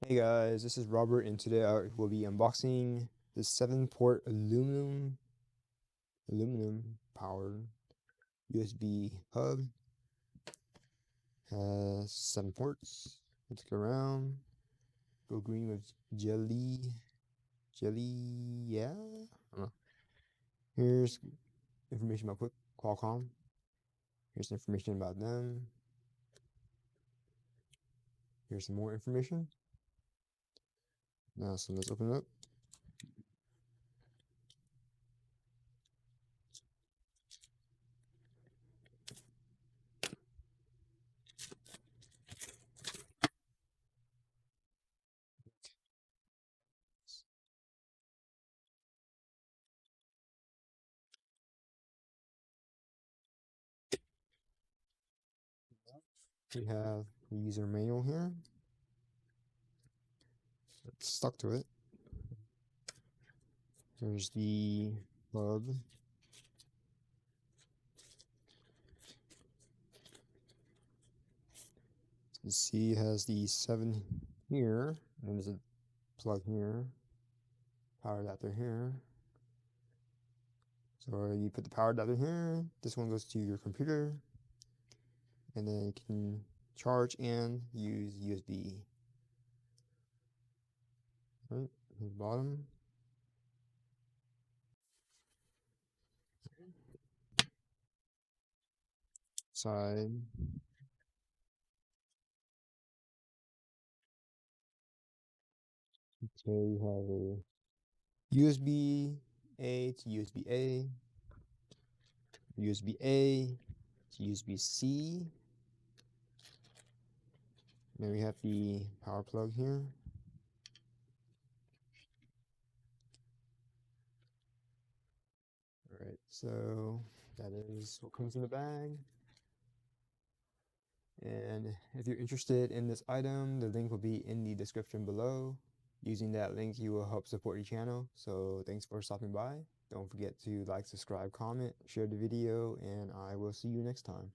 Hey guys, this is Robert, and today I will be unboxing the 7-port aluminum powered USB hub. Has 7 ports. Let's go around. Go green with jelly, yeah. I don't know. Here's information about Qualcomm. Here's information about them. Here's some more information. Now, so let's open it up. We have the user manual here. It's stuck to it. There's the hub. You see it has the 7 here, and there's a plug here, power adapter here. So you put the power adapter here, this one goes to your computer, and then you can charge and use USB. Right, the bottom. Side. Okay, you have a USB A to USB A, USB A to USB C. Then we have the power plug here. Alright, so that is what comes in the bag. And if you're interested in this item, the link will be in the description below. Using that link, you will help support your channel. So thanks for stopping by. Don't forget to like, subscribe, comment, share the video, and I will see you next time.